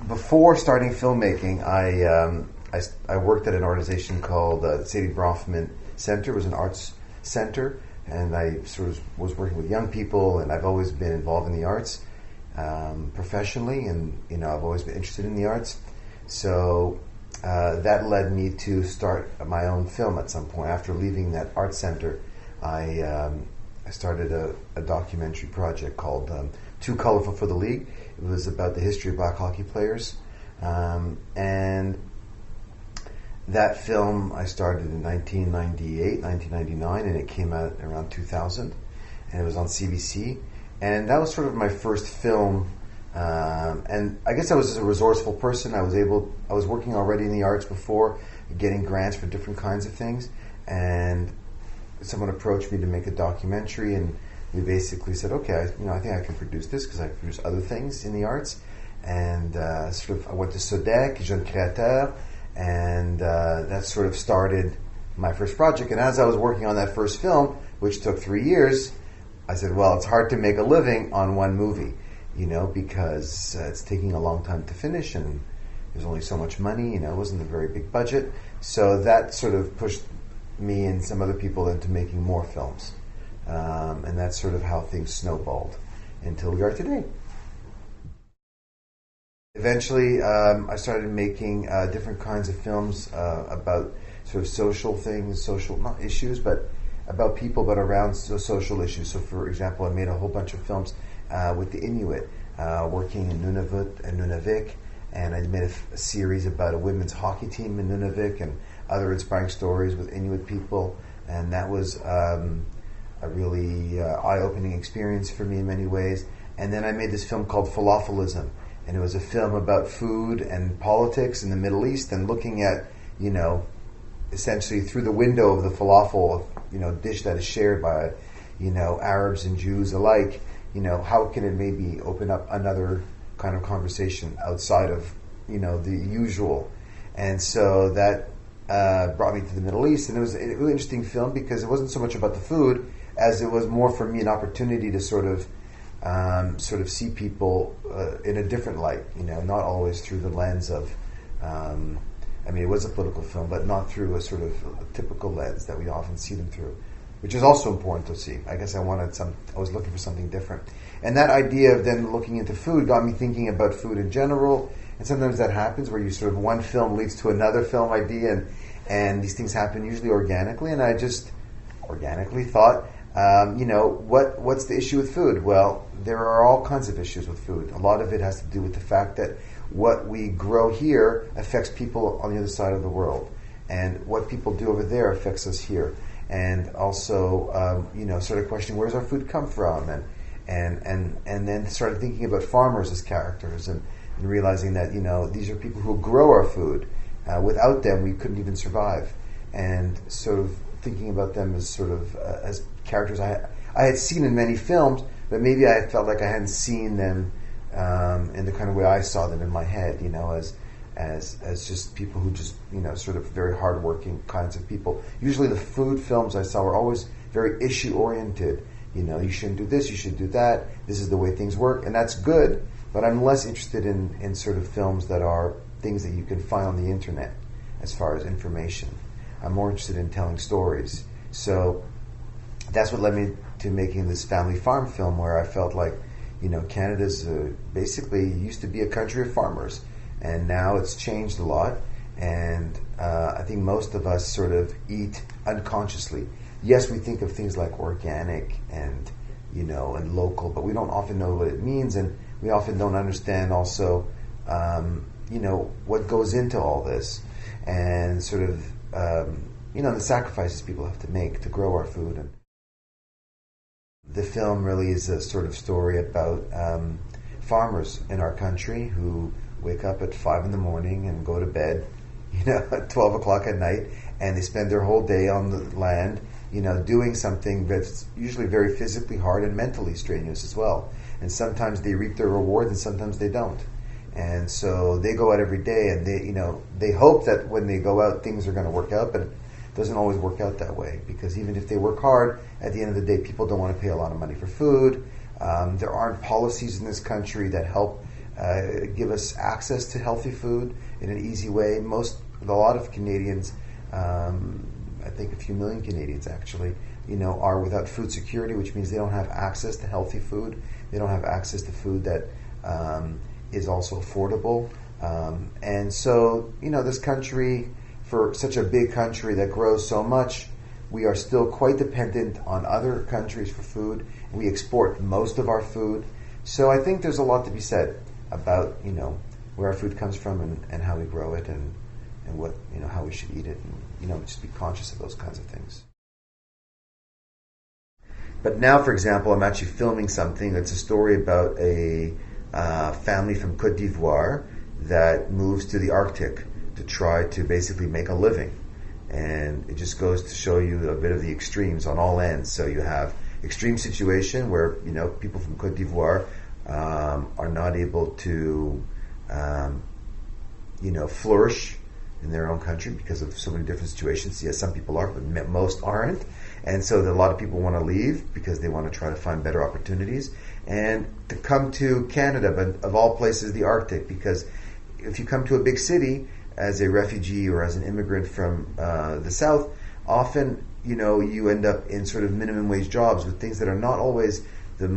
before starting filmmaking, I worked at an organization called the Sadie Bronfman Center. It was an arts center, and I sort of was working with young people, and I've always been involved in the arts professionally, and I've always been interested in the arts. So that led me to start my own film at some point. After leaving that art center, I started a documentary project called Too Colorful for the League. It was about the history of black hockey players. And that film I started in 1998, 1999, and it came out around 2000. And it was on CBC. And that was sort of my first film. And I guess I was just a resourceful person. I was working already in the arts before, getting grants for different kinds of things. And someone approached me to make a documentary, and we basically said, okay, I think I can produce this because I produce other things in the arts. And I went to SODEC, Jeune Créateur, and that sort of started my first project. And as I was working on that first film, which took 3 years, I said, well, it's hard to make a living on one movie, because it's taking a long time to finish, and there's only so much money, it wasn't a very big budget. So that sort of pushed me and some other people into making more films. And that's sort of how things snowballed until we are today. Eventually, I started making different kinds of films about sort of social things, social, not issues, but about people, but around social issues. So, for example, I made a whole bunch of films with the Inuit, working in Nunavut and Nunavik, and I made a series about a women's hockey team in Nunavik and other inspiring stories with Inuit people, and that was a really eye-opening experience for me in many ways. And then I made this film called Falafelism, and it was a film about food and politics in the Middle East, and looking at, essentially through the window of the falafel, dish that is shared by, Arabs and Jews alike, how can it maybe open up another kind of conversation outside of, the usual. And so that brought me to the Middle East, and it was a really interesting film because it wasn't so much about the food as it was more for me an opportunity to sort of see people in a different light, not always through the lens of, it was a political film, but not through a sort of typical lens that we often see them through, which is also important to see. I guess I was looking for something different. And that idea of then looking into food got me thinking about food in general, and sometimes that happens where you sort of one film leads to another film idea, and these things happen usually organically, and I just organically thought, what's the issue with food? Well, there are all kinds of issues with food. A lot of it has to do with the fact that what we grow here affects people on the other side of the world, and what people do over there affects us here. And also, sort of questioning, where does our food come from? And then started thinking about farmers as characters, and realizing that, these are people who grow our food. Without them, we couldn't even survive. And sort of thinking about them as sort of as characters I had seen in many films, but maybe I felt like I hadn't seen them in the kind of way I saw them in my head, as just people who just, sort of very hardworking kinds of people. Usually the food films I saw were always very issue-oriented. You shouldn't do this, you should do that, this is the way things work, and that's good, but I'm less interested in sort of films that are things that you can find on the internet as far as information. I'm more interested in telling stories. So that's what led me to making this family farm film, where I felt like, Canada's basically used to be a country of farmers, and now it's changed a lot, and I think most of us sort of eat unconsciously. Yes, we think of things like organic and, and local, but we don't often know what it means, and we often don't understand also, what goes into all this, and sort of, the sacrifices people have to make to grow our food. And the film really is a sort of story about farmers in our country who wake up at 5 a.m. and go to bed, at 12 o'clock at night, and they spend their whole day on the land, doing something that's usually very physically hard and mentally strenuous as well. And sometimes they reap their reward, and sometimes they don't. And so they go out every day, and they hope that when they go out, things are going to work out, but it doesn't always work out that way, because even if they work hard, at the end of the day, people don't want to pay a lot of money for food. There aren't policies in this country that help give us access to healthy food in an easy way. A lot of Canadians, I think a few million Canadians actually, are without food security, which means they don't have access to healthy food. They don't have access to food that is also affordable. And so, this country, for such a big country that grows so much, we are still quite dependent on other countries for food. We export most of our food. So I think there's a lot to be said about, where our food comes from and how we grow it and what, how we should eat it, and, just be conscious of those kinds of things. But now, for example, I'm actually filming something that's a story about a family from Côte d'Ivoire that moves to the Arctic to try to basically make a living. And it just goes to show you a bit of the extremes on all ends. So you have extreme situation where, people from Côte d'Ivoire are not able to, flourish in their own country because of so many different situations. Yes, some people are, but most aren't. And so a lot of people want to leave because they want to try to find better opportunities and to come to Canada, but of all places, the Arctic, because if you come to a big city as a refugee or as an immigrant from the South, often, you end up in sort of minimum wage jobs with things that are not always the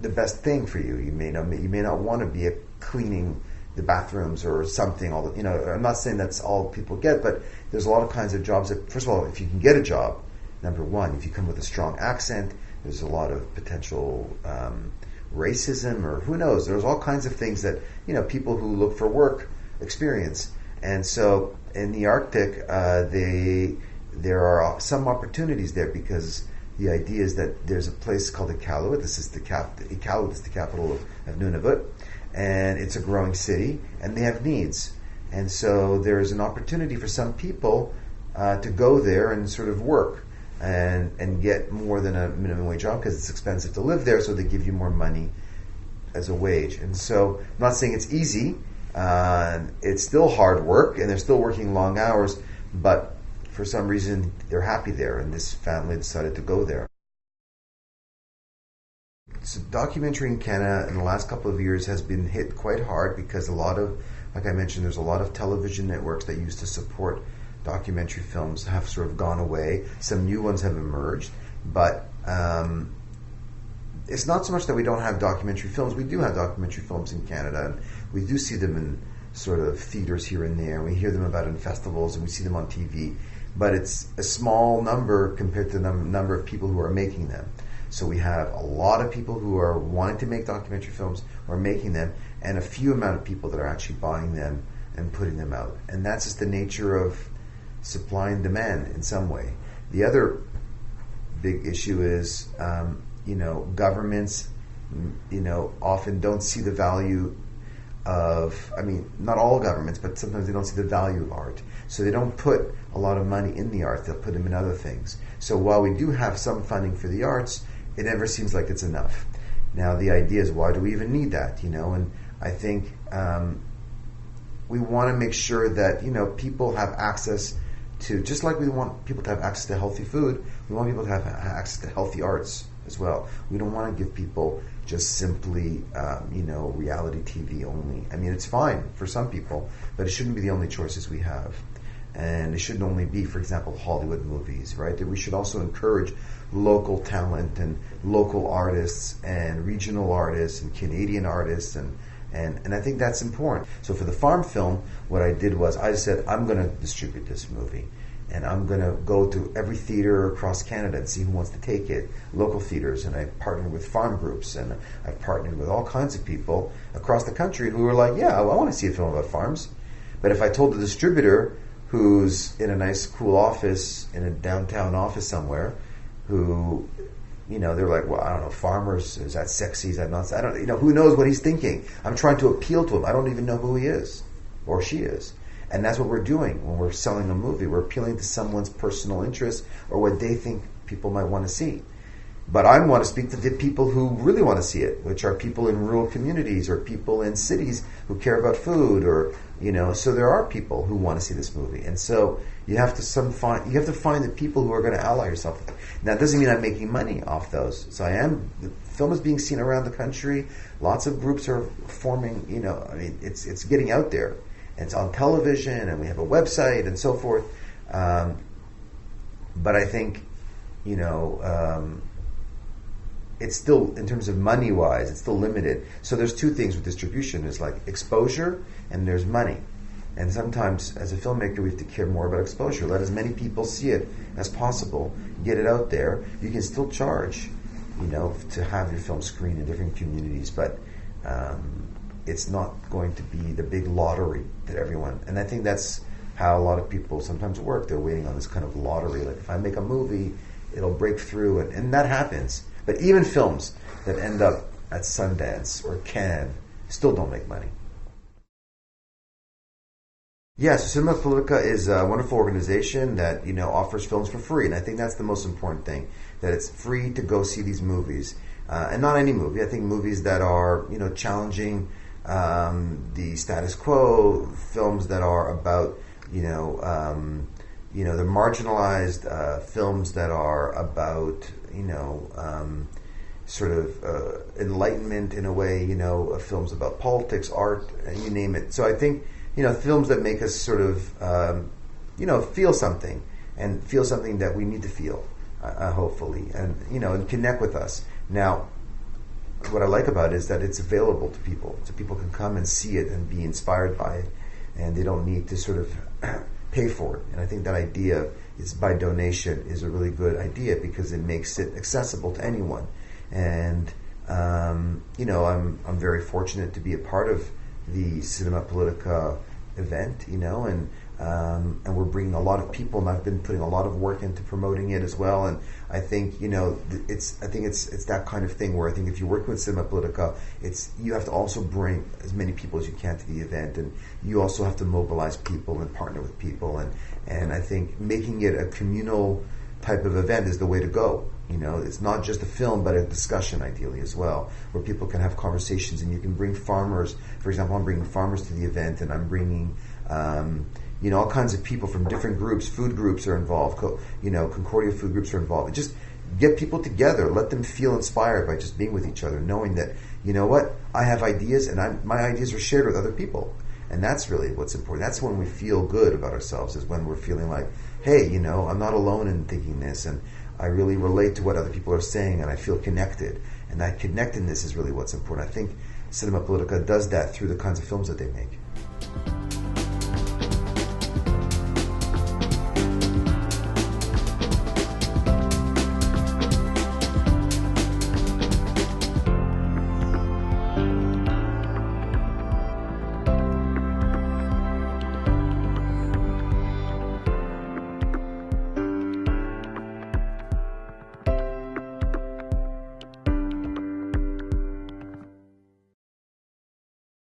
best thing for you. You may not want to be cleaning the bathrooms or something. I'm not saying that's all people get, but there's a lot of kinds of jobs that, first of all, if you can get a job, number one, if you come with a strong accent, there's a lot of potential racism, or who knows. There's all kinds of things that, people who look for work experience. And so in the Arctic, there are some opportunities there because the idea is that there's a place called Iqaluit. This is Iqaluit is the capital of Nunavut, and it's a growing city, and they have needs. And so there is an opportunity for some people to go there and sort of work and get more than a minimum wage job because it's expensive to live there, so they give you more money as a wage. And so I'm not saying it's easy. It's still hard work, and they're still working long hours, but for some reason they're happy there, and this family decided to go there. So documentary in Canada in the last couple of years has been hit quite hard because like I mentioned, there's a lot of television networks that used to support documentary films have sort of gone away. Some new ones have emerged, but it's not so much that we don't have documentary films. We do have documentary films in Canada, and we do see them in sort of theaters here and there. We hear them about in festivals, and we see them on TV. But it's a small number compared to the number of people who are making them. So we have a lot of people who are wanting to make documentary films or making them, and a few amount of people that are actually buying them and putting them out. And that's just the nature of supply and demand in some way. The other big issue is, governments, often don't see the value of, not all governments, but sometimes they don't see the value of art. So they don't put a lot of money in the arts, they'll put them in other things. So while we do have some funding for the arts, it never seems like it's enough. Now the idea is, why do we even need that? And I think we want to make sure that, people have access to, just like we want people to have access to healthy food, we want people to have access to healthy arts as well. We don't want to give people just simply, reality TV only. It's fine for some people, but it shouldn't be the only choices we have. And it shouldn't only be, for example, Hollywood movies, right? That we should also encourage local talent and local artists and regional artists and Canadian artists, and I think that's important. So for the farm film, what I did was I said, I'm going to distribute this movie, and I'm going to go to every theater across Canada and see who wants to take it, local theaters, and I partnered with farm groups, and I've partnered with all kinds of people across the country who were like, yeah, I want to see a film about farms. But if I told the distributor, who's in a nice, cool office, in a downtown office somewhere, who, they're like, well, I don't know, farmers, is that sexy, is that not, I don't, who knows what he's thinking. I'm trying to appeal to him. I don't even know who he is, or she is. And that's what we're doing when we're selling a movie. We're appealing to someone's personal interest or what they think people might want to see. But I want to speak to the people who really want to see it, which are people in rural communities or people in cities who care about food, or so there are people who want to see this movie. And so you have to find the people who are going to ally yourself with. Now, it doesn't mean I'm making money off those. So I am film is being seen around the country. Lots of groups are forming. It's getting out there. And it's on television, and we have a website and so forth. But I think, it's still, in terms of money-wise, it's still limited. So there's two things with distribution. There's like exposure and there's money. And sometimes, as a filmmaker, we have to care more about exposure. Let as many people see it as possible. Get it out there. You can still charge, to have your film screened in different communities, but it's not going to be the big lottery that everyone... And I think that's how a lot of people sometimes work. They're waiting on this kind of lottery. Like, if I make a movie, it'll break through, and that happens. But even films that end up at Sundance or Cannes still don't make money. Yeah, so Cinema Politica is a wonderful organization that, offers films for free. And I think that's the most important thing, that it's free to go see these movies. And not any movie. I think movies that are, challenging the status quo, films that are about, the marginalized, films that are about, sort of enlightenment in a way, films about politics, art, you name it. So I think, films that make us sort of, feel something, and feel something that we need to feel, hopefully, and, and connect with us. Now, what I like about it is that it's available to people, so people can come and see it and be inspired by it, and they don't need to sort of pay for it. And I think that idea is by donation is a really good idea, because it makes it accessible to anyone. And I'm very fortunate to be a part of the Cinema Politica event, and we're bringing a lot of people, and I've been putting a lot of work into promoting it as well. And I think it's that kind of thing where I think if you work with Cinema Politica, you have to also bring as many people as you can to the event, and you also have to mobilize people and partner with people, and I think making it a communal type of event is the way to go. It's not just a film, but a discussion, ideally, as well, where people can have conversations, and you can bring farmers. For example, I'm bringing farmers to the event, and I'm bringing, all kinds of people from different groups. Food groups are involved. Concordia food groups are involved. And just get people together. Let them feel inspired by just being with each other, knowing that, I have ideas, and my ideas are shared with other people. And that's really what's important. That's when we feel good about ourselves, is when we're feeling like, hey, I'm not alone in thinking this, and I really relate to what other people are saying, and I feel connected. And that connectedness is really what's important. I think Cinema Politica does that through the kinds of films that they make.